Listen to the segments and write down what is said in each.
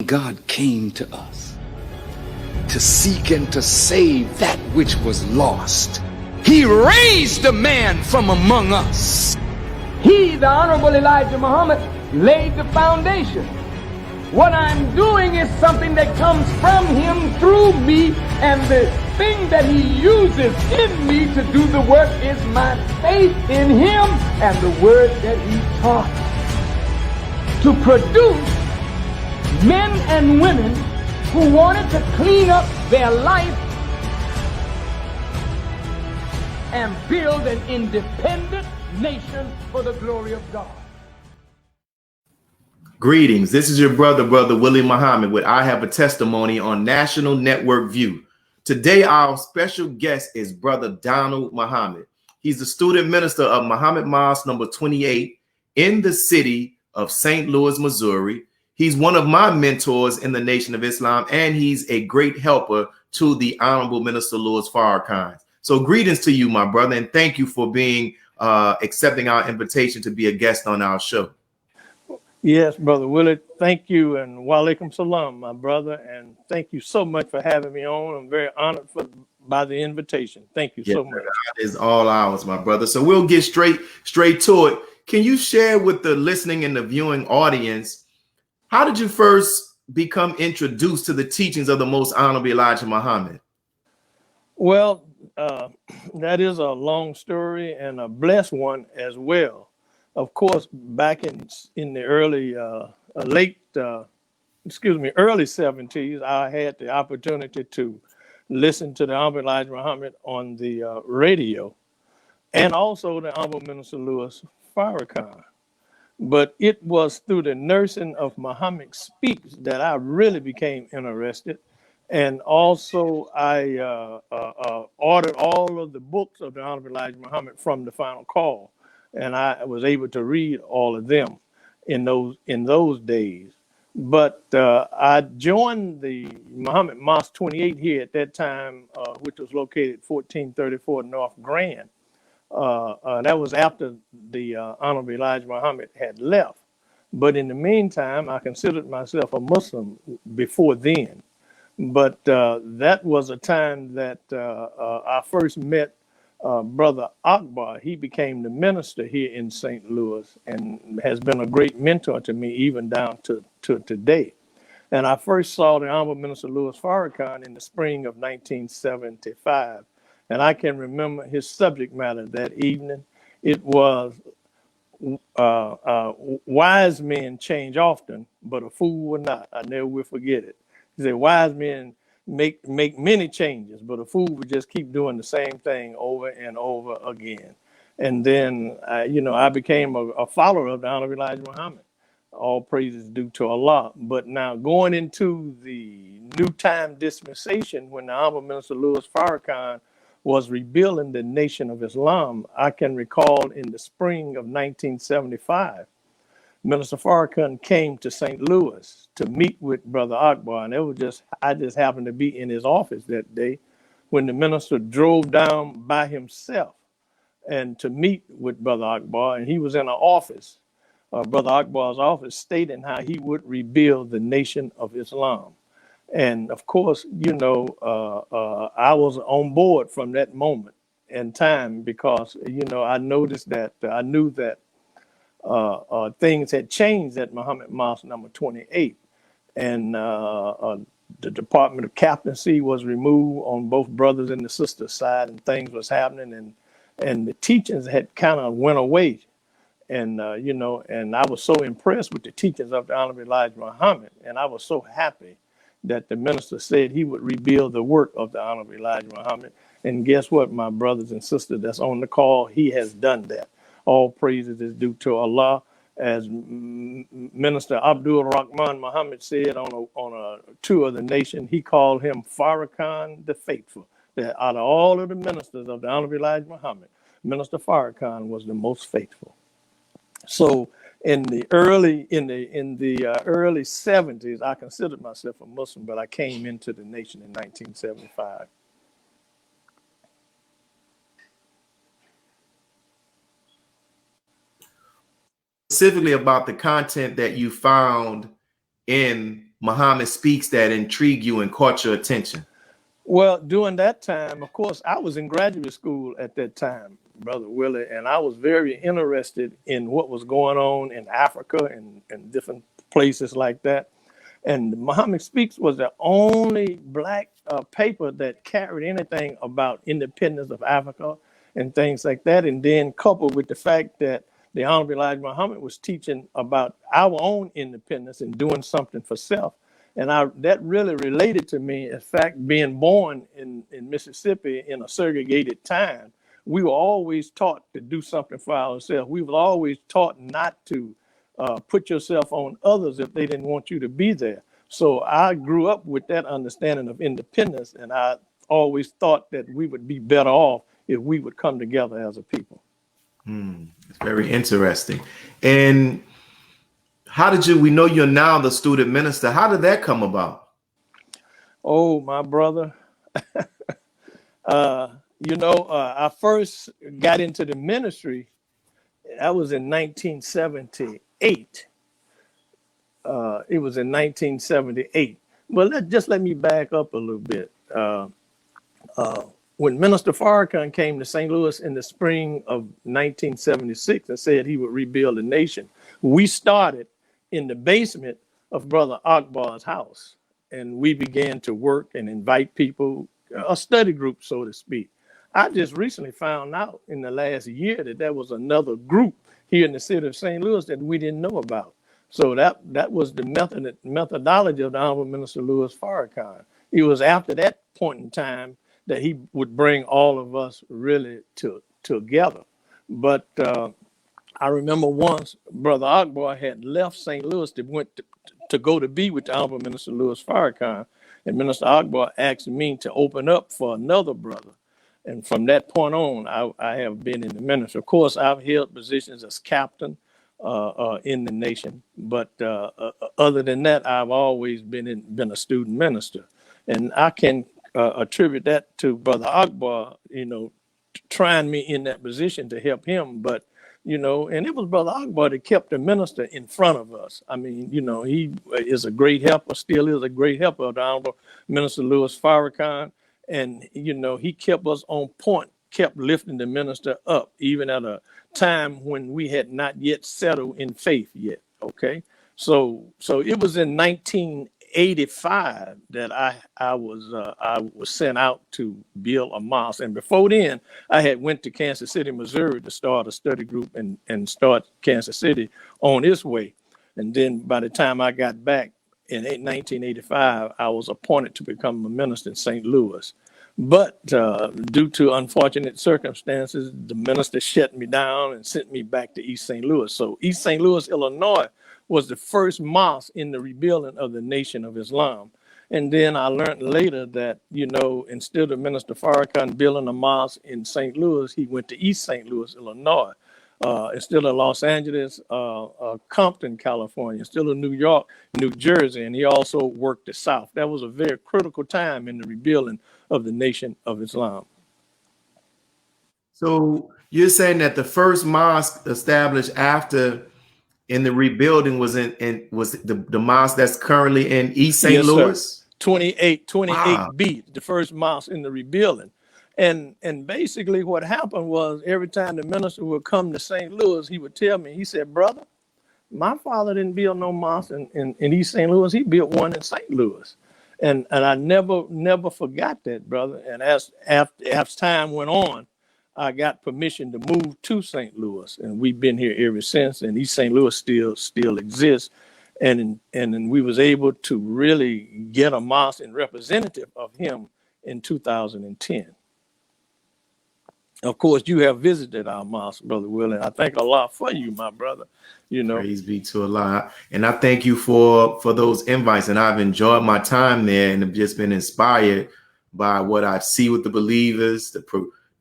God came to us to seek and to save that which was lost. He raised a man from among us. He, the Honorable Elijah Muhammad, laid the foundation. What I'm doing is something that comes from him through me, and the thing that he uses in me to do the work is my faith in him and the word that he taught. To produce men and women who wanted to clean up their life and build an independent nation for the glory of God. Greetings. This is your brother Willie Muhammad with I Have a Testimony on National Network View. Today, our special guest is Brother Donald Muhammad. He's the student minister of Muhammad Mosque number 28 in the city of St. Louis, Missouri. He's one of my mentors in the Nation of Islam, and he's a great helper to the Honorable Minister Louis Farrakhan. So greetings to you, my brother, and thank you for being accepting our invitation to be a guest on our show. Yes, Brother Willie, thank you, and walaikum salam, my brother, and thank you so much for having me on. I'm very honored by the invitation. Thank you so much. It is all ours, my brother. So we'll get straight to it. Can you share with the listening and the viewing audience, how did you first become introduced to the teachings of the Most Honorable Elijah Muhammad? Well, that is a long story and a blessed one as well. Of course, back in the early 70s, I had the opportunity to listen to the Honorable Elijah Muhammad on the radio, and also the Honorable Minister Louis Farrakhan. But it was through the nursing of Muhammad Speaks that I really became interested. And also, I ordered all of the books of the Honorable Elijah Muhammad from the Final Call. And I was able to read all of them in those days. But I joined the Muhammad Mosque 28 here at that time, which was located 1434 North Grand. That was after the Honorable Elijah Muhammad had left. But in the meantime, I considered myself a Muslim before then. But that was a time that I first met Brother Akbar. He became the minister here in St. Louis and has been a great mentor to me even down to today. And I first saw the Honorable Minister Louis Farrakhan in the spring of 1975. And I can remember his subject matter that evening. It was wise men change often, but a fool will not. I never will forget it. He said, wise men make many changes, but a fool would just keep doing the same thing over and over again. And then, I became a follower of the Honorable Elijah Muhammad. All praises due to Allah. But now going into the new time dispensation, when the Honorable Minister Louis Farrakhan was rebuilding the Nation of Islam, I can recall in the spring of 1975, Minister Farrakhan came to St. Louis to meet with Brother Akbar, and I just happened to be in his office that day when the minister drove down by himself and to meet with Brother Akbar, and he was in an office, Brother Akbar's office, stating how he would rebuild the Nation of Islam. And of course, I was on board from that moment in time because, I noticed that I knew that things had changed at Muhammad Mosque number 28, and the Department of Captaincy was removed on both brothers and the sisters side, and things was happening, and the teachings had kind of went away, and and I was so impressed with the teachings of the Honorable Elijah Muhammad, and I was so happy that the minister said he would rebuild the work of the Honorable Elijah Muhammad. And guess what, my brothers and sisters that's on the call, he has done that. All praises is due to Allah. As Minister Abdul Rahman Muhammad said on a tour of the nation, he called him Farrakhan the Faithful. That out of all of the ministers of the Honorable Elijah Muhammad, Minister Farrakhan was the most faithful. So in the early 70s, I considered myself a Muslim, but I came into the nation in 1975. Specifically about the content that you found in Muhammad speaks that intrigued you and caught your attention? Well, during that time, of course, I was in graduate school at that time, Brother Willie, and I was very interested in what was going on in Africa and different places like that. And Muhammad Speaks was the only black paper that carried anything about independence of Africa and things like that. And then coupled with the fact that the Honorable Elijah Muhammad was teaching about our own independence and doing something for self. And that really related to me. In fact, being born in Mississippi in a segregated time, we were always taught to do something for ourselves. We were always taught not to put yourself on others if they didn't want you to be there. So I grew up with that understanding of independence, and I always thought that we would be better off if we would come together as a people. It's very interesting. And how did you, we know you're now the student minister. How did that come about? Oh, my brother. I first got into the ministry. That was in 1978. It was in 1978. Well, let me back up a little bit. When Minister Farrakhan came to St. Louis in the spring of 1976 and said he would rebuild the nation, we started in the basement of Brother Akbar's house. And we began to work and invite people, a study group, so to speak. I just recently found out in the last year that there was another group here in the city of St. Louis that we didn't know about. So that was the methodology of the Honorable Minister Louis Farrakhan. It was after that point in time that he would bring all of us really together. But I remember once Brother Akbar had left St. Louis to go to be with the Honorable Minister Louis Farrakhan, and Minister Akbar asked me to open up for another brother. And from that point on, I have been in the ministry. Of course, I've held positions as captain in the nation, but other than that, I've always been a student minister, and I can attribute that to Brother Akbar, trying me in that position to help him. But and it was Brother Akbar that kept the minister in front of us. I mean, he is a great helper, still is a great helper of the Honorable Minister Louis Farrakhan. And, he kept us on point, kept lifting the minister up, even at a time when we had not yet settled in faith yet. Okay. So it was in 1985 that I was sent out to build a mosque. And before then, I had went to Kansas City, Missouri to start a study group and start Kansas City on its way. And then by the time I got back, in 1985, I was appointed to become a minister in St. Louis. But due to unfortunate circumstances, the minister shut me down and sent me back to East St. Louis. So East St. Louis, Illinois, was the first mosque in the rebuilding of the Nation of Islam. And then I learned later that, instead of Minister Farrakhan building a mosque in St. Louis, he went to East St. Louis, Illinois. Instead of Los Angeles, Compton, California, still in New York, New Jersey, and he also worked the South. That was a very critical time in the rebuilding of the Nation of Islam. So you're saying that the first mosque established in the rebuilding was the mosque that's currently in East St. Yes, Louis? Sir. 28B, Wow. the first mosque in the rebuilding. And basically what happened was every time the minister would come to St. Louis, he would tell me, he said, brother, my father didn't build no mosque in East St. Louis. He built one in St. Louis. And I never forgot that, brother. And as time went on, I got permission to move to St. Louis. And we've been here ever since. And East St. Louis still exists. And we was able to really get a mosque and representative of him in 2010. Of course, you have visited our mosque, Brother Will, and I thank Allah for you, my brother. Praise be to Allah. And I thank you for those invites. And I've enjoyed my time there and have just been inspired by what I see with the believers, the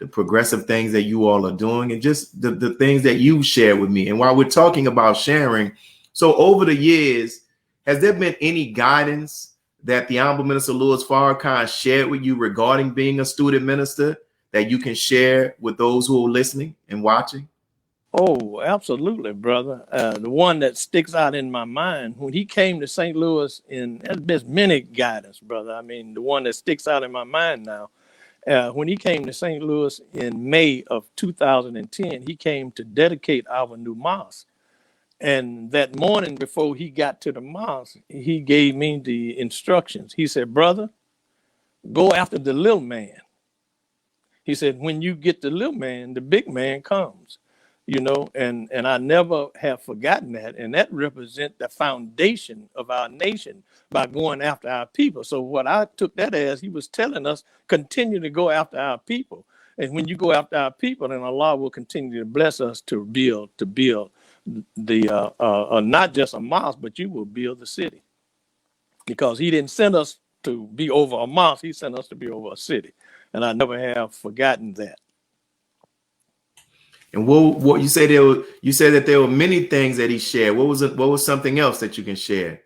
progressive things that you all are doing, and just the things that you share with me. And while we're talking about sharing, so over the years, has there been any guidance that the Honorable Minister Louis Farrakhan shared with you regarding being a student minister that you can share with those who are listening and watching? Oh, absolutely, brother. The one that sticks out in my mind when he came to St. Louis, there's many guidance, brother. I mean, the one that sticks out in my mind now, when he came to St. Louis in May of 2010, he came to dedicate our new mosque. And that morning before he got to the mosque, he gave me the instructions. He said, brother, go after the little man. He said, when you get the little man, the big man comes, and I never have forgotten that. And that represents the foundation of our nation by going after our people. So what I took that as, he was telling us, continue to go after our people. And when you go after our people, then Allah will continue to bless us to build the not just a mosque, but you will build the city. Because he didn't send us to be over a mosque, he sent us to be over a city. And I never have forgotten that. And what you say you said that there were many things that he shared. What was something else that you can share?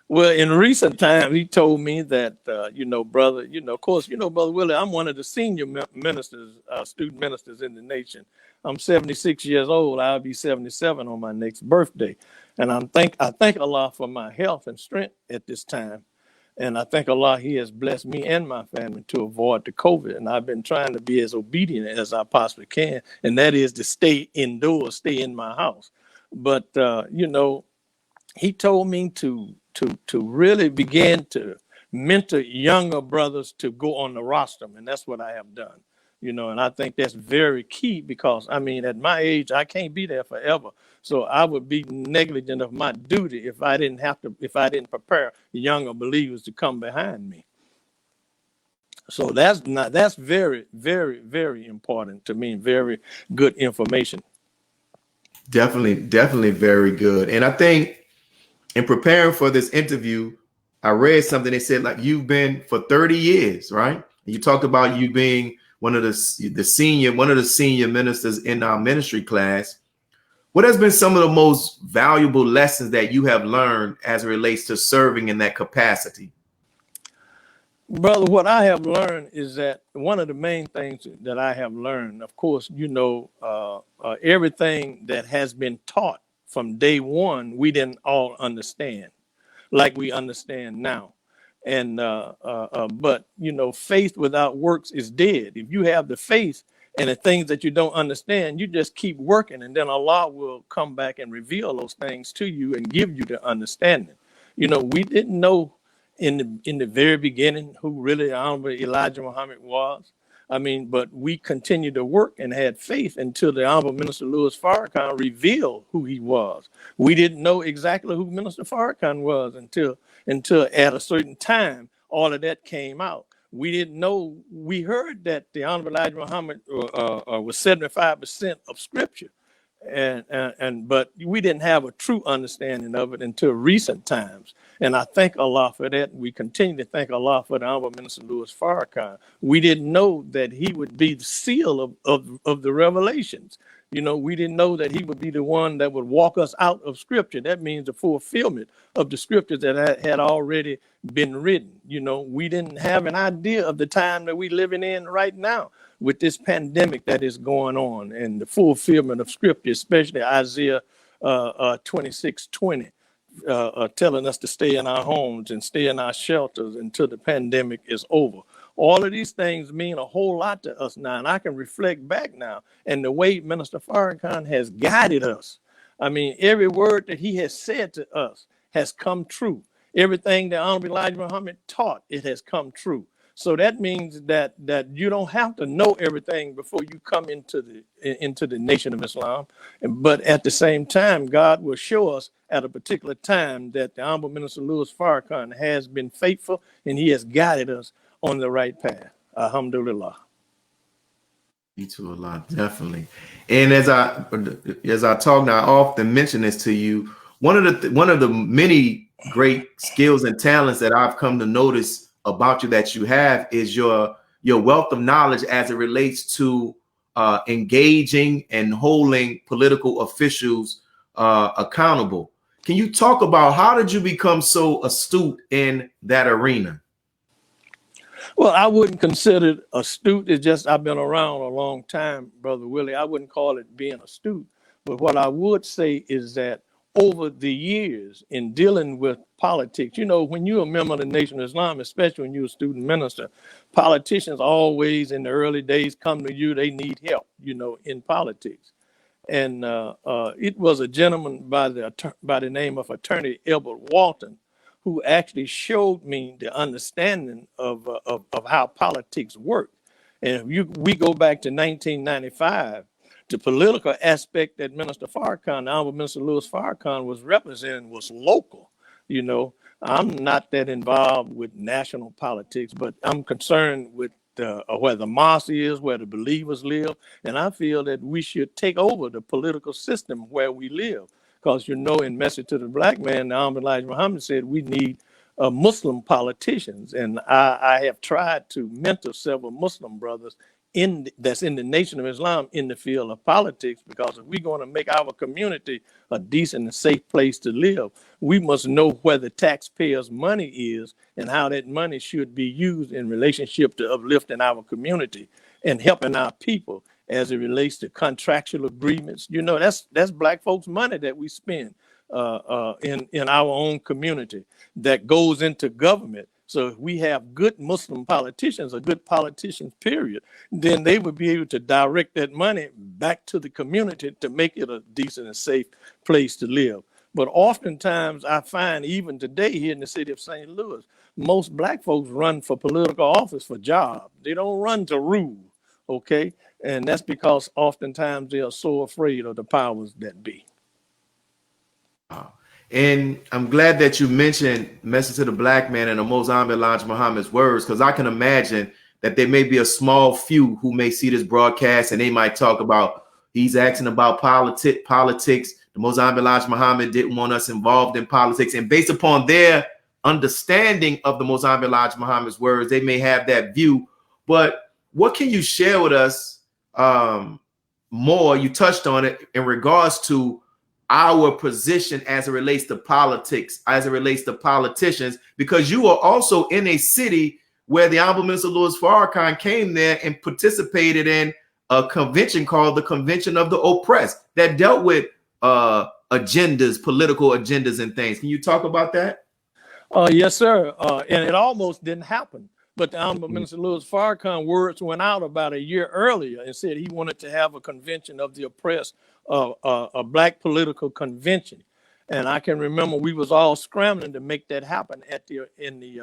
Well, in recent times, he told me that, brother, of course, Brother Willie, I'm one of the senior ministers, student ministers in the nation. I'm 76 years old. I'll be 77 on my next birthday. And I thank Allah for my health and strength at this time. And I thank Allah, he has blessed me and my family to avoid the COVID. And I've been trying to be as obedient as I possibly can. And that is to stay indoors, stay in my house. But, he told me to really begin to mentor younger brothers to go on the roster. And that's what I have done, and I think that's very key because, I mean, at my age, I can't be there forever. So I would be negligent of my duty if I didn't prepare younger believers to come behind me. So that's very, very, very important to me. Very good information. Definitely very good. And I think in preparing for this interview, I read something that said like you've been for 30 years, right? You talked about you being one of the senior ministers in our ministry class. What has been some of the most valuable lessons that you have learned as it relates to serving in that capacity? Brother, what I have learned is that one of the main things that I have learned, of course, everything that has been taught from day one, we didn't all understand like we understand now. And but faith without works is dead. If you have the faith and the things that you don't understand, you just keep working, and then Allah will come back and reveal those things to you and give you the understanding. We didn't know in the very beginning who really Honorable Elijah Muhammad was. I mean, but we continued to work and had faith until the Honorable Minister Louis Farrakhan revealed who he was. We didn't know exactly who Minister Farrakhan was until at a certain time, all of that came out. We didn't know. We heard that the Honorable Elijah Muhammad was 75% of Scripture, but we didn't have a true understanding of it until recent times. And I thank Allah for that. We continue to thank Allah for the Honorable Minister Louis Farrakhan. We didn't know that he would be the seal of the revelations. We didn't know that he would be the one that would walk us out of Scripture. That means the fulfillment of the Scriptures that had already been written. We didn't have an idea of the time that we're living in right now with this pandemic that is going on and the fulfillment of Scripture, especially Isaiah 26:20. Telling us to stay in our homes and stay in our shelters until the pandemic is over. All of these things mean a whole lot to us now, and I can reflect back now and the way Minister Farrakhan has guided us. I mean, every word that he has said to us has come true. Everything that Honorable Elijah Muhammad taught, it has come true. So that means that you don't have to know everything before you come into the Nation of Islam. But at the same time, God will show us at a particular time that the Honorable Minister Louis Farrakhan has been faithful and he has guided us on the right path. Alhamdulillah. To Allah, definitely. And as I talk now, I often mention this to you. One of the many great skills and talents that I've come to notice about you that you have is your wealth of knowledge as it relates to engaging and holding political officials accountable. Can you talk about how did you become so astute in that arena? Well, I wouldn't consider it astute. It's just I've been around a long time, Brother Willie. I wouldn't call it being astute, But what I would say is that over the years in dealing with politics, you know, when you're a member of the Nation of Islam, especially when you're a student minister, politicians always in the early days come to you, they need help, you know, in politics. And it was a gentleman by the name of Attorney Elbert Walton who actually showed me the understanding of how politics work. And if we go back to 1995, the political aspect that Minister Farrakhan, the Honorable Minister Louis Farrakhan, was representing was local. You know, I'm not that involved with national politics, but I'm concerned with where the mosque is, where the believers live. And I feel that we should take over the political system where we live. Because, you know, in Message to the Black Man, the Honorable Elijah Muhammad said we need Muslim politicians. And I have tried to mentor several Muslim brothers that's in the Nation of Islam in the field of politics, because if we're going to make our community a decent and safe place to live, we must know where the taxpayers' money is and how that money should be used in relationship to uplifting our community and helping our people as it relates to contractual agreements. You know, that's Black folks' money that we spend in our own community that goes into government. So if we have good Muslim politicians or good politicians, period, then they would be able to direct that money back to the community to make it a decent and safe place to live. But oftentimes I find even today here in the city of St. Louis, most Black folks run for political office for jobs. They don't run to rule, okay? And that's because oftentimes they are so afraid of the powers that be. And I'm glad that you mentioned Message to the Black Man and the Mosque Elijah Muhammad's words, because I can imagine that there may be a small few who may see this broadcast and they might talk about, he's asking about politics. The Mosque Elijah Muhammad didn't want us involved in politics. And based upon their understanding of the Mosque Elijah Muhammad's words, they may have that view. But what can you share with us more? You touched on it in regards to our position as it relates to politics, as it relates to politicians, because you are also in a city where the Honorable Minister Louis Farrakhan came there and participated in a convention called the Convention of the Oppressed that dealt with agendas, political agendas and things. Can you talk about that? Yes, sir. And it almost didn't happen. But the Honorable Minister Louis Farrakhan words went out about a year earlier and said he wanted to have a convention of the oppressed, a Black political convention. And I can remember we was all scrambling to make that happen in the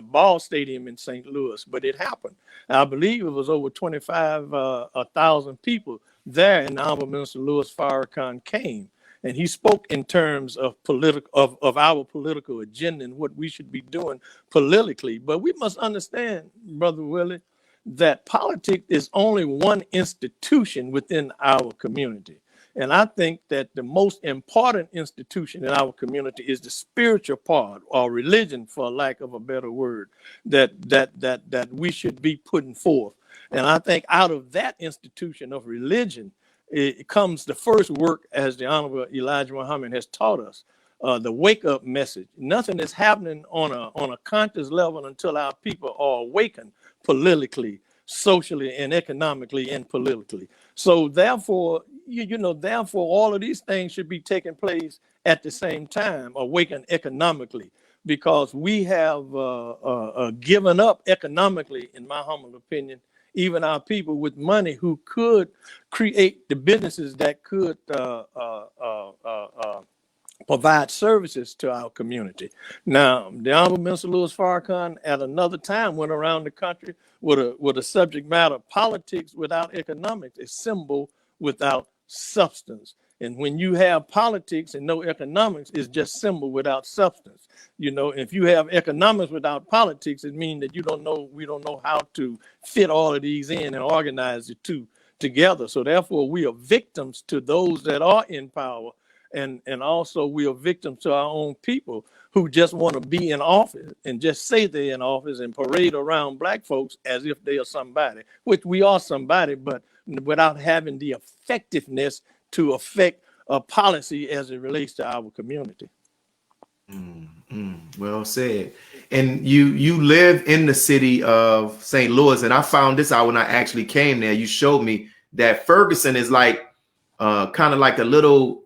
ball stadium in St. Louis, but it happened. I believe it was over 25,000 people there, and the Honorable Minister Louis Farrakhan came. And he spoke in terms of our political agenda and what we should be doing politically. But we must understand, Brother Willie, that politics is only one institution within our community. And I think that the most important institution in our community is the spiritual part, or religion, for lack of a better word, that we should be putting forth. And I think out of that institution of religion, it comes the first work, as the Honorable Elijah Muhammad has taught us, the wake-up message. Nothing is happening on a conscious level until our people are awakened politically, socially, and economically, and politically. So therefore, therefore, all of these things should be taking place at the same time, awakened economically, because we have given up economically, in my humble opinion, even our people with money who could create the businesses that could provide services to our community. Now, the Honorable Minister Louis Farrakhan at another time went around the country with a subject matter, politics without economics, a symbol without substance. And when you have politics and no economics, it's just symbol without substance. You know, if you have economics without politics, it means that we don't know how to fit all of these in and organize the two together. So therefore, we are victims to those that are in power. And also we are victims to our own people who just want to be in office and just say they're in office and parade around Black folks as if they are somebody, which we are somebody, but without having the effectiveness to affect a policy as it relates to our community. Well said. And you live in the city of St. Louis, and I found this out when I actually came there. You showed me that Ferguson is like kind of like a little,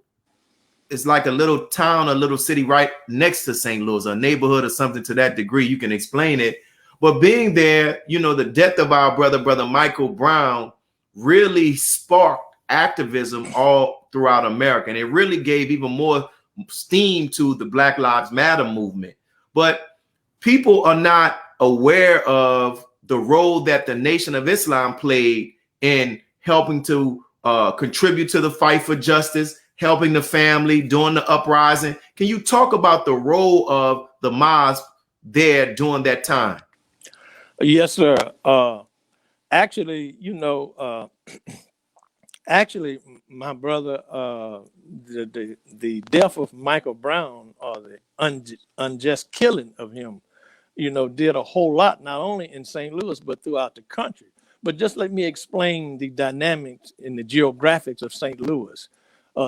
it's like a little town, a little city right next to St. Louis, a neighborhood or something to that degree. You can explain it. But being there, you know, the death of our brother Michael Brown really sparked activism all throughout America. And it really gave even more steam to the Black Lives Matter movement. But people are not aware of the role that the Nation of Islam played in helping to contribute to the fight for justice, helping the family during the uprising. Can you talk about the role of the Mosque there during that time? Yes, sir. Actually, you know, actually, my brother, the death of Michael Brown, or the unjust killing of him, you know, did a whole lot, not only in St. Louis, but throughout the country. But just let me explain the dynamics and the geographics of St. Louis.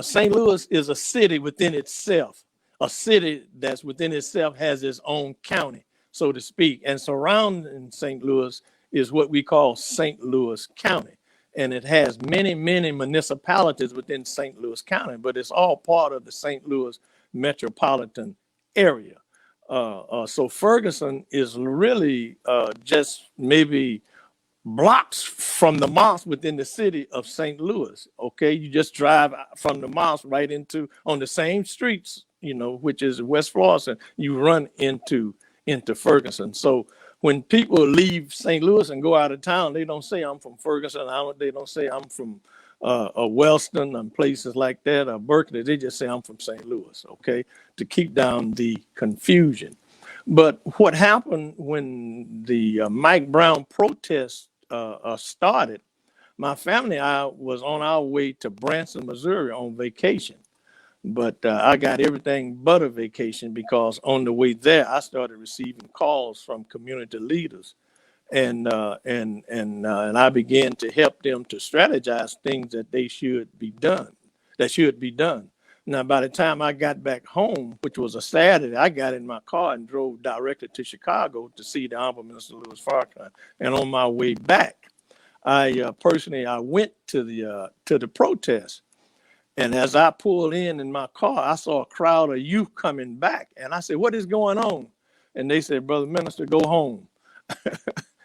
St. Louis is a city within itself. A city that's within itself has its own county, so to speak. And surrounding St. Louis is what we call St. Louis County. And it has many, many municipalities within St. Louis County, but it's all part of the St. Louis metropolitan area. So Ferguson is really just maybe blocks from the mosque within the city of St. Louis. Okay, you just drive from the mosque right into on the same streets, you know, which is West Florissant. You run into Ferguson. So when people leave St. Louis and go out of town, they don't say I'm from Ferguson. They don't say I'm from Wellston and places like that, or Berkeley. They just say I'm from St. Louis. Okay, to keep down the confusion. But what happened when the Mike Brown protests started, my family and I was on our way to Branson, Missouri on vacation. But I got everything but a vacation, because on the way there, I started receiving calls from community leaders. And I began to help them to strategize things that should be done. Now, by the time I got back home, which was a Saturday, I got in my car and drove directly to Chicago to see the Honorable Minister Louis Farrakhan. And on my way back, I personally went to the protest. And as I pulled in my car, I saw a crowd of youth coming back. And I said, "What is going on?" And they said, "Brother Minister, go home."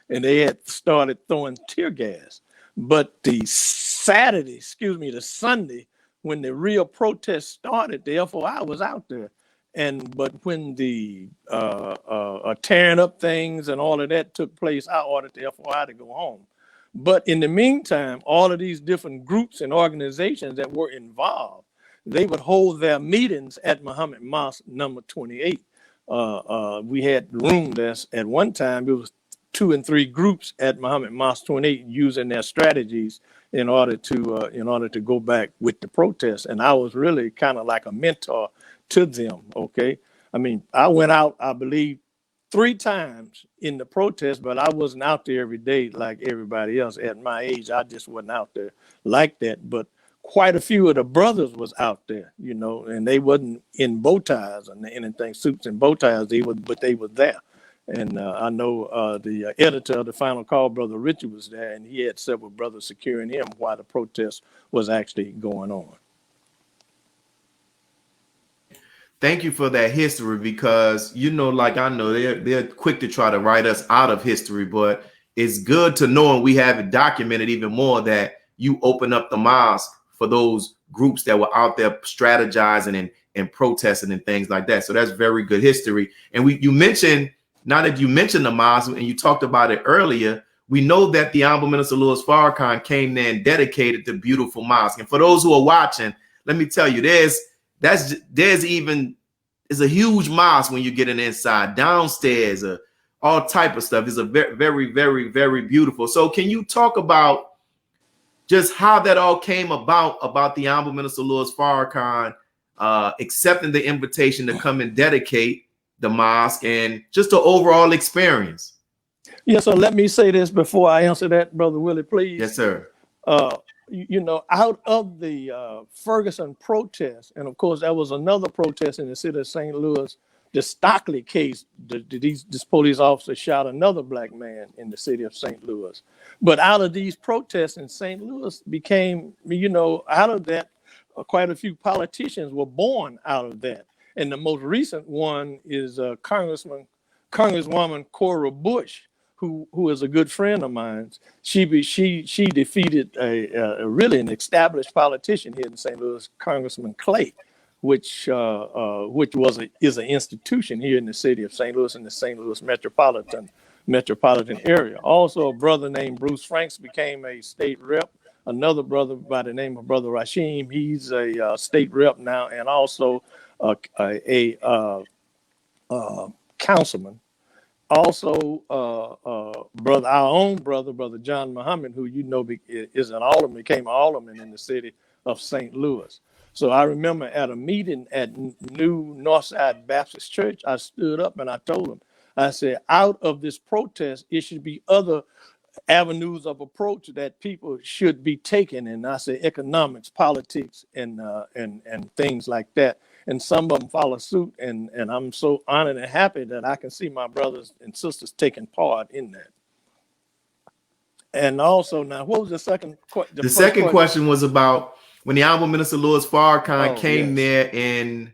And they had started throwing tear gas. But the Sunday, when the real protest started, the FOI was out there. But when the tearing up things and all of that took place, I ordered the FOI to go home. But in the meantime, all of these different groups and organizations that were involved, they would hold their meetings at Muhammad Mosque number 28. We had room there at one time. It was 2 and 3 groups at Muhammad Mosque 28 using their strategies in order to go back with the protests. And I was really kind of like a mentor to them. Okay, I mean, I went out, I believe, 3 times in the protest, but I wasn't out there every day like everybody else. At my age, I just wasn't out there like that. But quite a few of the brothers was out there, you know, and they wasn't in bow ties and anything, suits and bow ties. But they were there. And I know the editor of the Final Call, Brother Richard, was there, and he had several brothers securing him while the protest was actually going on. Thank you for that history, because, you know, like I know they're quick to try to write us out of history, but it's good to know, and we have it documented even more, that you open up the mosque for those groups that were out there strategizing and protesting and things like that. So that's very good history. And you mentioned, now that you mentioned the mosque and you talked about it earlier, we know that the Honorable Minister Louis Farrakhan came there and dedicated the beautiful mosque. And for those who are watching, let me tell you, there's a huge mosque when you get in inside, downstairs, all type of stuff. It's a very, very, very, very beautiful. So can you talk about just how that all came about the Honorable Minister Louis Farrakhan accepting the invitation to come and dedicate the mosque, and just the overall experience? Yeah, so let me say this before I answer that, Brother Willie, please. Yes, sir. You know, out of the Ferguson protest, and of course, there was another protest in the city of St. Louis the Stockley case, this police officer shot another black man in the city of St. Louis. But out of these protests in St. Louis became, out of that, quite a few politicians were born out of that. And the most recent one is Congresswoman Cora Bush, who is a good friend of mine. She defeated a really an established politician here in St. Louis, Congressman Clay, which is an institution here in the city of St. Louis, in the St. Louis metropolitan area. Also, a brother named Bruce Franks became a state rep. Another brother by the name of Brother Rasheem, he's a state rep now, and also a councilman. Also, our own Brother John Muhammad, who is an alderman, became an alderman in the city of St. Louis. So I remember at a meeting at New Northside Baptist Church, I stood up and I told them, I said, out of this protest, it should be other avenues of approach that people should be taking. And I say economics, politics, and things like that. And some of them follow suit. And I'm so honored and happy that I can see my brothers and sisters taking part in that. And also, now, what was the second question? The second question was about when the Honorable Minister Louis Farrakhan came there and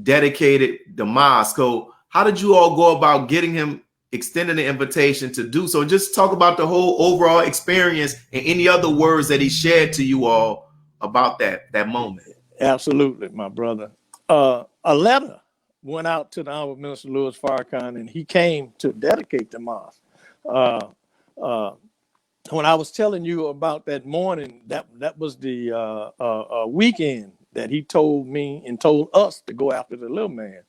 dedicated the mosque. So how did you all go about getting him, extending the invitation to do so? Just talk about the whole overall experience and any other words that he shared to you all about that moment. Absolutely, my brother. A letter went out to the Honorable Minister Louis Farrakhan, and he came to dedicate the mosque. When I was telling you about that morning, that was the weekend that he told me and told us to go after the little man.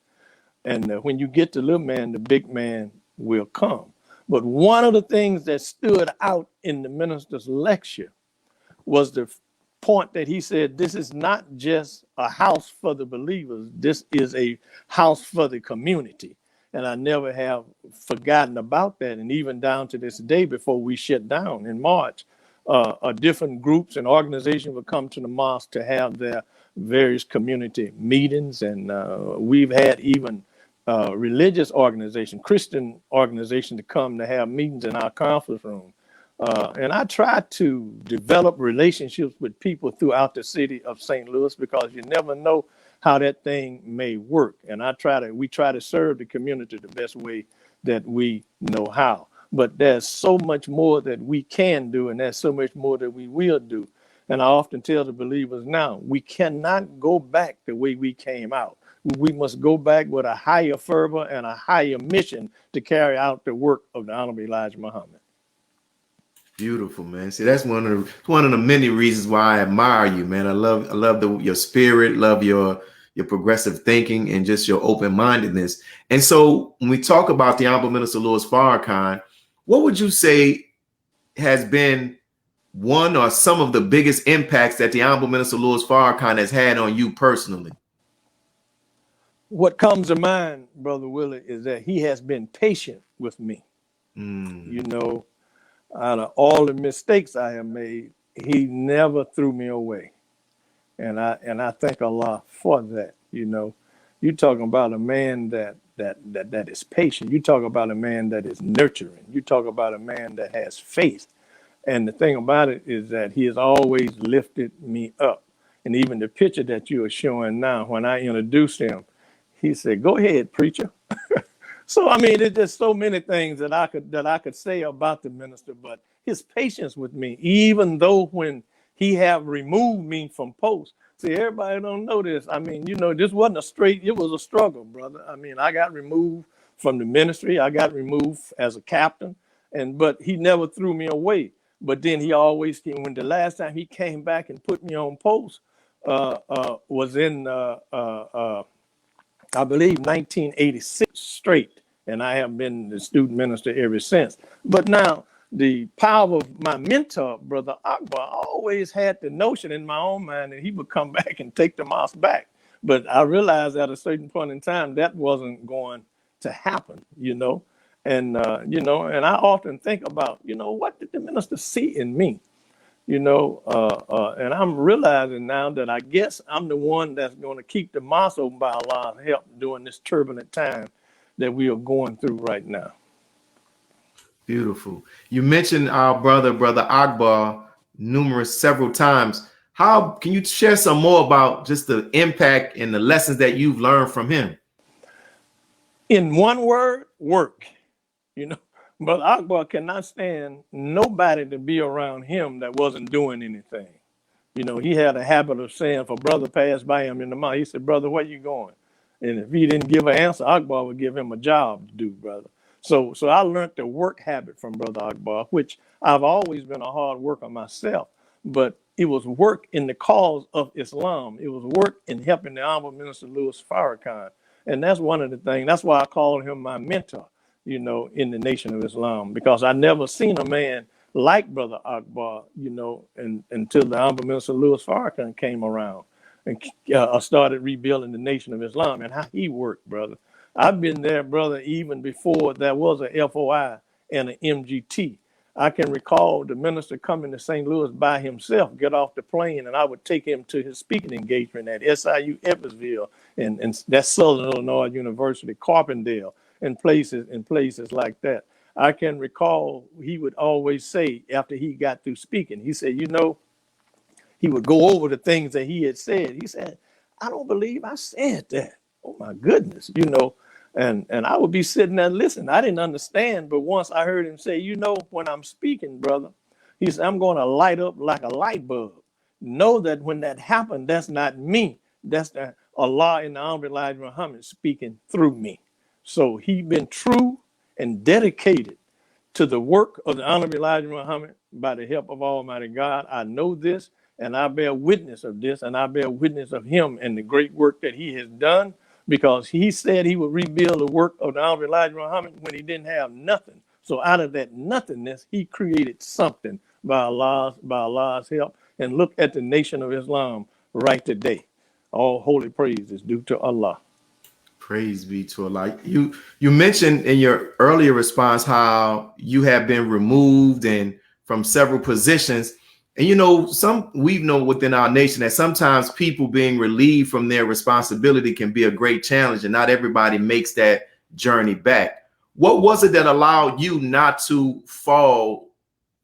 And when you get the little man, the big man will come. But one of the things that stood out in the minister's lecture was the point that he said, this is not just a house for the believers, this is a house for the community. And I never have forgotten about that. And even down to this day, before we shut down in March, different groups and organizations will come to the mosque to have their various community meetings. And we've had even religious organization, Christian organization to come to have meetings in our conference room. And I try to develop relationships with people throughout the city of St. Louis, because you never know how that thing may work. And we try to serve the community the best way that we know how. But there's so much more that we can do, and there's so much more that we will do. And I often tell the believers now, we cannot go back the way we came out. We must go back with a higher fervor and a higher mission to carry out the work of the Honorable Elijah Muhammad. Beautiful, man. See, that's one of the many reasons why I admire you, man. I love your spirit, love your progressive thinking, and just your open-mindedness. And so when we talk about the Honorable Minister Louis Farrakhan, what would you say has been one or some of the biggest impacts that the Honorable Minister Louis Farrakhan has had on you personally? What comes to mind, Brother Willie, is that he has been patient with me. Out of all the mistakes I have made, he never threw me away. And I thank Allah for that. You're talking about a man that is patient. You talk about a man that is nurturing. You talk about a man that has faith. And the thing about it is that he has always lifted me up. And even the picture that you are showing now, when I introduced him, he said, "Go ahead, preacher." So, I mean, there's just so many things that I could say about the minister, but his patience with me, even though when he have removed me from post. See, everybody don't know this. I mean, this wasn't it was a struggle, brother. I mean, I got removed from the ministry. I got removed as a captain, but he never threw me away. But then he always came. When the last time he came back and put me on post was in, I believe, 1986 straight. And I have been the student minister ever since. But now, the power of my mentor, Brother Akbar, always had the notion in my own mind that he would come back and take the mosque back. But I realized at a certain point in time that wasn't going to happen, And I often think about, what did the minister see in me? And I'm realizing now that I guess I'm the one that's going to keep the mosque open by Allah's help during this turbulent time that we are going through right now. Beautiful. You mentioned our brother Akbar, several times. How can you share some more about just the impact and the lessons that you've learned from him? In one word, work. You know, Brother Akbar cannot stand nobody to be around him that wasn't doing anything. He had a habit of saying, if a brother passed by him in the mosque, he said, "Brother, where you going?" And if he didn't give an answer, Akbar would give him a job to do, brother. So I learned the work habit from Brother Akbar, which I've always been a hard worker myself, but it was work in the cause of Islam. It was work in helping the Honorable Minister Louis Farrakhan. And that's one of the things, that's why I call him my mentor, in the Nation of Islam, because I never seen a man like Brother Akbar, and until the Honorable Minister Louis Farrakhan came around and started rebuilding the Nation of Islam, and how he worked, brother. I've been there, brother, even before there was a FOI and an MGT. I can recall the minister coming to St. Louis by himself, get off the plane, and I would take him to his speaking engagement at SIU Evansville, and that's Southern Illinois University, Carbondale, and places like that. I can recall he would always say after he got through speaking, he said, he would go over the things that he had said. He said, "I don't believe I said that. Oh my goodness," and I would be sitting there listening. I didn't understand, but once I heard him say, when I'm speaking, brother, he said, "I'm going to light up like a light bulb. Know that when that happened, that's not me. That's the Allah and the Honorable Elijah Muhammad speaking through me." So he been true and dedicated to the work of the Honorable Elijah Muhammad by the help of Almighty God. I know this, and I bear witness of this, and I bear witness of him and the great work that he has done, because he said he would rebuild the work of the Honorable Elijah Muhammad when he didn't have nothing. So out of that nothingness, he created something by Allah's help. And look at the Nation of Islam right today. All holy praise is due to Allah. Praise be to Allah. You mentioned in your earlier response how you have been removed and from several positions. And we know within our nation that sometimes people being relieved from their responsibility can be a great challenge, and not everybody makes that journey back. What was it that allowed you not to fall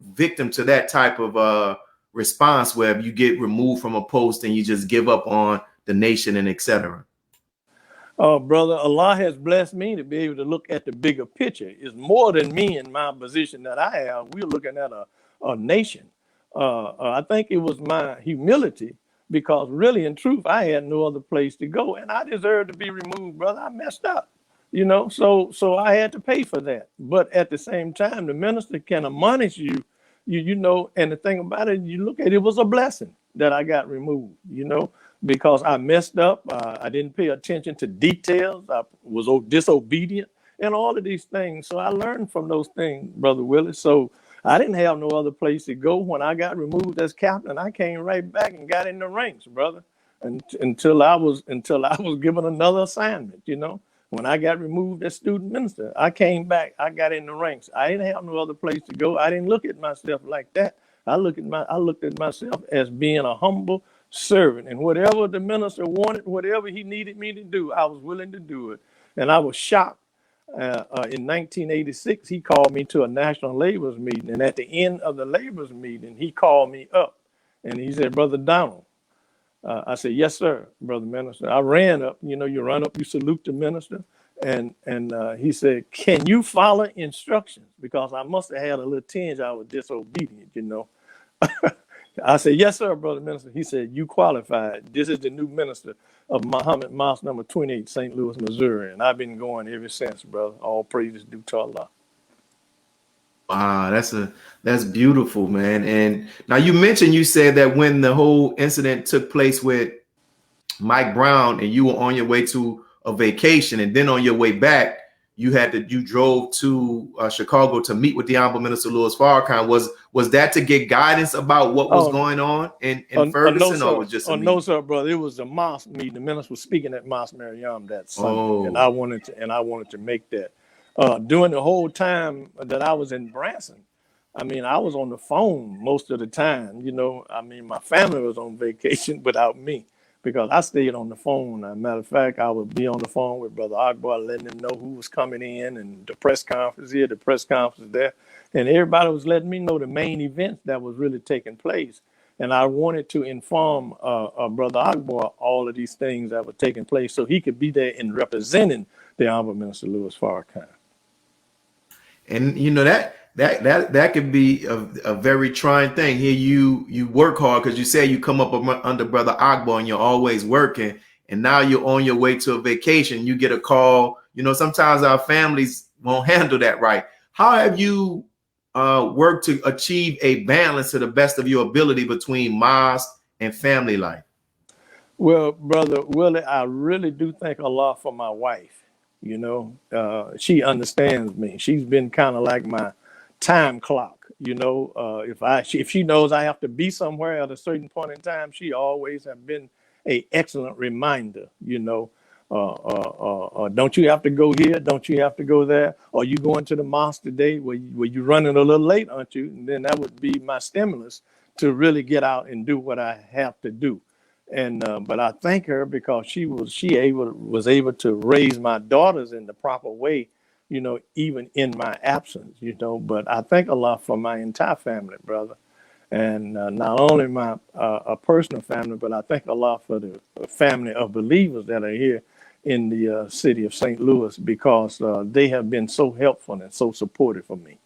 victim to that type of response where you get removed from a post and you just give up on the nation and etc.? Brother, Allah has blessed me to be able to look at the bigger picture. It's more than me in my position that I have. We're looking at a nation. I think it was my humility, because really, in truth, I had no other place to go, and I deserved to be removed, brother. I messed up, so I had to pay for that. But at the same time, the minister can admonish you, and the thing about it, you look at it, it was a blessing that I got removed, because I messed up. I didn't pay attention to details. I was disobedient and all of these things. So I learned from those things, Brother Willis. So I didn't have no other place to go. When I got removed as captain, I came right back and got in the ranks, brother, until I was given another assignment, When I got removed as student minister, I came back, I got in the ranks. I didn't have no other place to go. I didn't look at myself like that. I looked at myself as being a humble servant, and whatever the minister wanted, whatever he needed me to do, I was willing to do it. And I was shocked. In 1986, he called me to a national laborers meeting, and at the end of the laborers meeting, he called me up, and he said, "Brother Donald." I said, "Yes, sir, brother minister." I ran up. You run up, you salute the minister, and he said, "Can you follow instructions?" Because I must have had a little tinge. I was disobedient, I said, "Yes, sir, brother minister." He said, "You qualified. This is the new minister of Muhammad Mosque number 28, St. Louis, Missouri." And I've been going ever since, brother. All praises due to Allah. Wow, that's beautiful, man. And now you said that when the whole incident took place with Mike Brown and you were on your way to a vacation, and then on your way back, you drove to Chicago to meet with the Honorable Minister Louis Farrakhan. Was that to get guidance about what was going on in Ferguson, or was just no, sir, brother. It was a mosque meeting. The minister was speaking at Mosque Mariam that Sunday, and I wanted to make that. During the whole time that I was in Branson, I mean, I was on the phone most of the time, you know. I mean, my family was on vacation without me because I stayed on the phone. As a matter of fact, I would be on the phone with Brother Akbar, letting him know who was coming in and the press conference here, the press conference there. And everybody was letting me know the main events that was really taking place. And I wanted to inform Brother Akbar all of these things that were taking place so he could be there in representing the Honorable Minister Louis Farrakhan. And you know that could be a very trying thing. Here you work hard because you say you come up under Brother Akbar and you're always working, and now you're on your way to a vacation. You get a call. You know, sometimes our families won't handle that right. How have you worked to achieve a balance to the best of your ability between mosque and family life? Well, Brother Willie, I really do thank Allah for my wife. You know, she understands me. She's been kind of like my time clock. You know, if she knows I have to be somewhere at a certain point in time, she always have been a excellent reminder. You know, don't you have to go here? Don't you have to go there? Or you going to the mosque today? Were you running a little late, aren't you? And then that would be my stimulus to really get out and do what I have to do. And but I thank her because she was able to raise my daughters in the proper way, you know, even in my absence, you know. But I thank Allah for my entire family, brother, and not only my personal family, but I thank Allah for the family of believers that are here in the city of St. Louis because they have been so helpful and so supportive for me.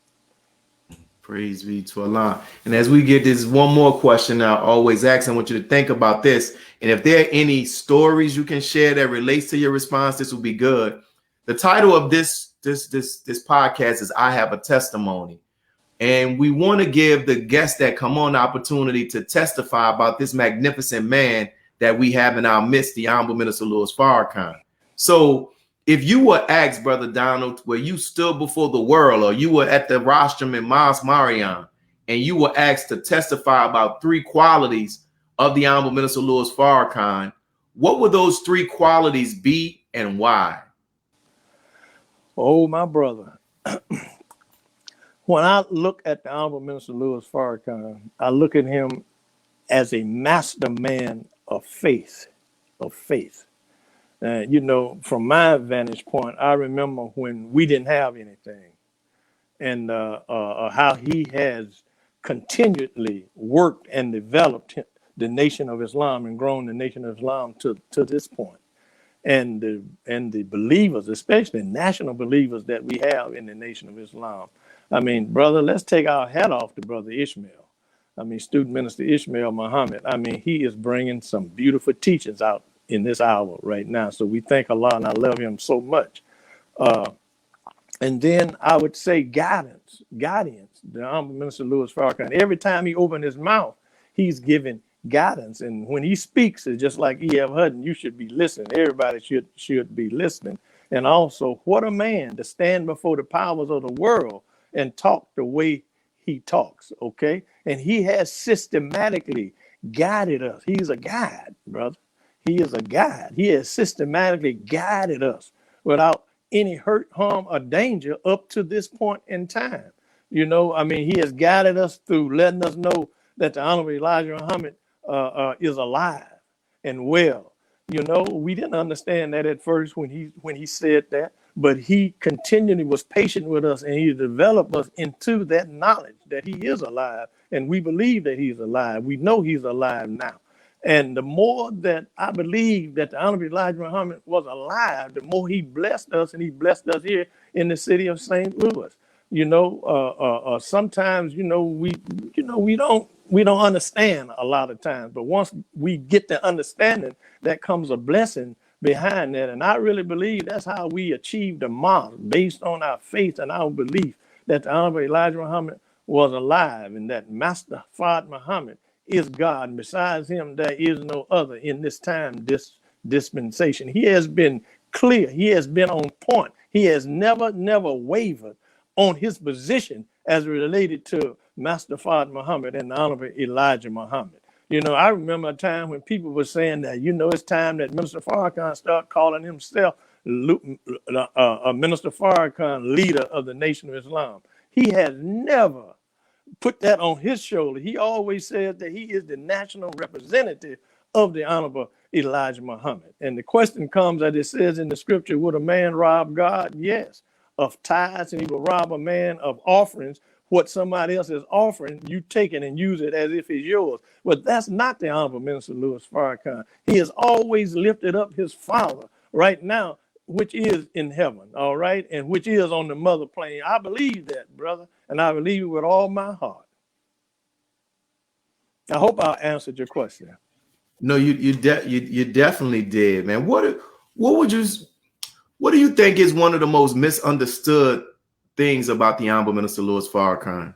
Praise be to Allah. And as we get this one more question, I always ask, I want you to think about this. And if there are any stories you can share that relates to your response, this will be good. The title of this podcast is I Have a Testimony. And we want to give the guests that come on the opportunity to testify about this magnificent man that we have in our midst, the Honorable Minister Louis Farrakhan. So if you were asked, Brother Donald, where you stood before the world, or you were at the rostrum in Mosque Mariam, and you were asked to testify about 3 qualities of the Honorable Minister Louis Farrakhan, what would those 3 qualities be and why? Oh, my brother. When I look at the Honorable Minister Louis Farrakhan, I look at him as a master man of faith, you know, from my vantage point, I remember when we didn't have anything and how he has continually worked and developed the Nation of Islam and grown the Nation of Islam to this point. And the believers, especially national believers that we have in the Nation of Islam. I mean, brother, let's take our hat off to Brother Ishmael. I mean, Student Minister Ishmael Muhammad. I mean, he is bringing some beautiful teachings out in this hour right now. So we thank Allah and I love him so much. And then I would say guidance. The Honorable Minister Louis Farrakhan, every time he opened his mouth, he's giving guidance. And when he speaks, it's just like E.F. Hutton, you should be listening. Everybody should be listening. And also, what a man to stand before the powers of the world and talk the way he talks, okay? And he has systematically guided us. He's a guide, brother. He is a guide. He has systematically guided us without any hurt, harm, or danger up to this point in time. You know, I mean, he has guided us through letting us know that the Honorable Elijah Muhammad is alive and well. You know, we didn't understand that at first when he said that, but he continually was patient with us and he developed us into that knowledge that he is alive. And we believe that he's alive. We know he's alive now. And the more that I believe that the Honorable Elijah Muhammad was alive, the more he blessed us, and he blessed us here in the city of St. Louis. You know, sometimes, we don't understand a lot of times, but once we get the understanding, that comes a blessing behind that. And I really believe that's how we achieved the mosque, based on our faith and our belief that the Honorable Elijah Muhammad was alive and that Master Fard Muhammad is God. And besides him, there is no other in this time, this dispensation. He has been clear. He has been on point. He has never wavered on his position as related to Master Fard Muhammad and the Honorable Elijah Muhammad. You know, I remember a time when people were saying that, it's time that Minister Farrakhan start calling himself Minister Farrakhan, leader of the Nation of Islam. He has never put that on his shoulder. He always says that he is the national representative of the Honorable Elijah Muhammad. And the question comes, as it says in the scripture, would a man rob God? Yes, of tithes, and he will rob a man of offerings. What somebody else is offering, you take it and use it as if it's yours. But that's not the Honorable Minister Louis Farrakhan. He has always lifted up his Father right now, which is in heaven, all right, and which is on the mother plane. I believe that, brother, and I believe it with all my heart. I hope I answered your question. No, you definitely did, man. What do you think is one of the most misunderstood things about the Honorable Minister Louis Farrakhan,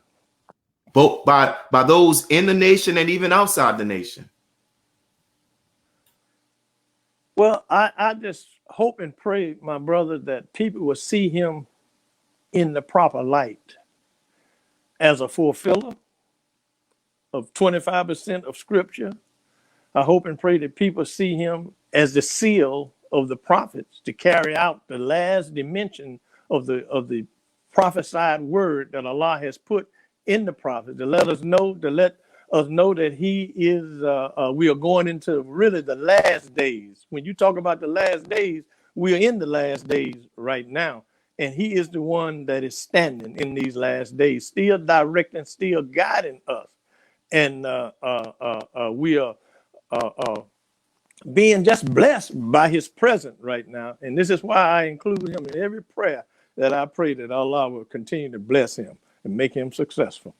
both by those in the nation and even outside the nation? Well, I just hope and pray, my brother, that people will see him in the proper light as a fulfiller of 25% of scripture. I hope and pray that people see him as the seal of the prophets to carry out the last dimension of the prophesied word that Allah has put in the prophet, to let us know that he is, we are going into really the last days. When you talk about the last days, we are in the last days right now. And he is the one that is standing in these last days, still directing, still guiding us. And we are being just blessed by his presence right now. And this is why I include him in every prayer that I pray that Allah will continue to bless him and make him successful.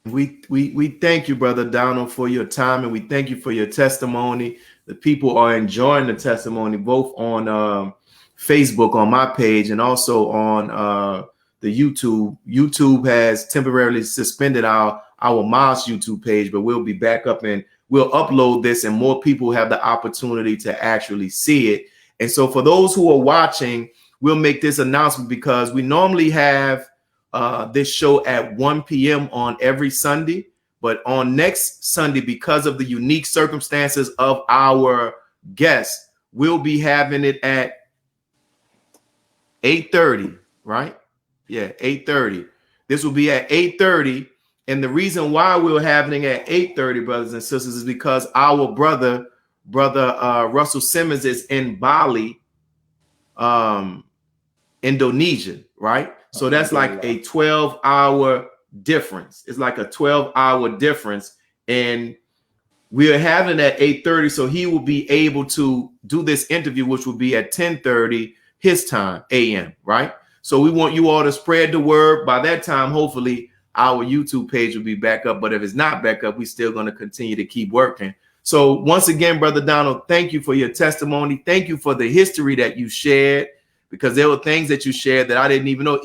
We thank you, Brother Donald, for your time, and we thank you for your testimony. The people are enjoying the testimony, both on Facebook on my page and also on the YouTube. YouTube has temporarily suspended our Mosque YouTube page, but we'll be back up and we'll upload this, and more people have the opportunity to actually see it. And so for those who are watching, we'll make this announcement because we normally have this show at 1 p.m. on every Sunday. But on next Sunday, because of the unique circumstances of our guests, we'll be having it at 8:30, right? Yeah, 8:30. This will be at 8:30. And the reason why we're having it at 8:30, brothers and sisters, is because our brother Russell Simmons is in Bali, Indonesia, right? So that's like a 12-hour difference. It's like a 12-hour difference. And we are having it at 8:30. So he will be able to do this interview, which will be at 10:30 his time, a.m., right? So we want you all to spread the word. By that time, hopefully, our YouTube page will be back up. But if it's not back up, we're still going to continue to keep working. So once again, Brother Donald, thank you for your testimony. Thank you for the history that you shared, because there were things that you shared that I didn't even know.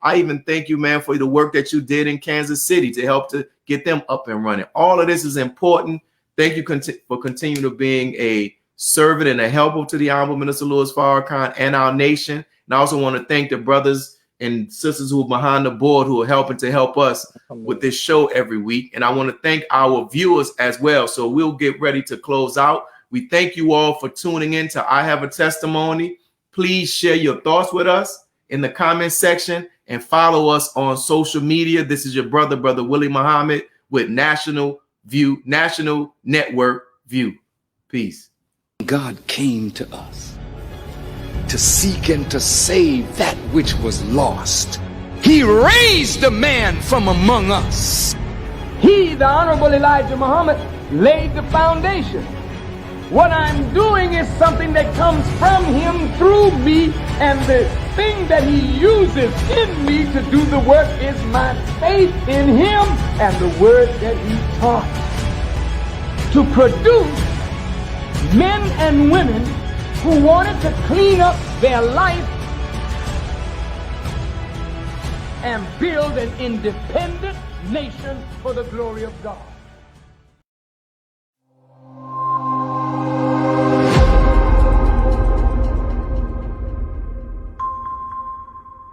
I even thank you, man, for the work that you did in Kansas City to help to get them up and running. All of this is important. Thank you for continuing to being a servant and a helper to the Honorable Minister Louis Farrakhan and our nation. And I also want to thank the brothers and sisters who are behind the board who are helping to help us with this show every week. And I want to thank our viewers as well. So we'll get ready to close out. We thank you all for tuning in to I Have a Testimony. Please share your thoughts with us in the comment section and follow us on social media. This is your brother Willie Muhammad with National Network View. Peace. God came to us to seek and to save that which was lost. He raised a man from among us. He, the Honorable Elijah Muhammad, laid the foundation. What I'm doing is something that comes from him through me, and the thing that he uses in me to do the work is my faith in him and the word that he taught. To produce men and women who wanted to clean up their life and build an independent nation for the glory of God.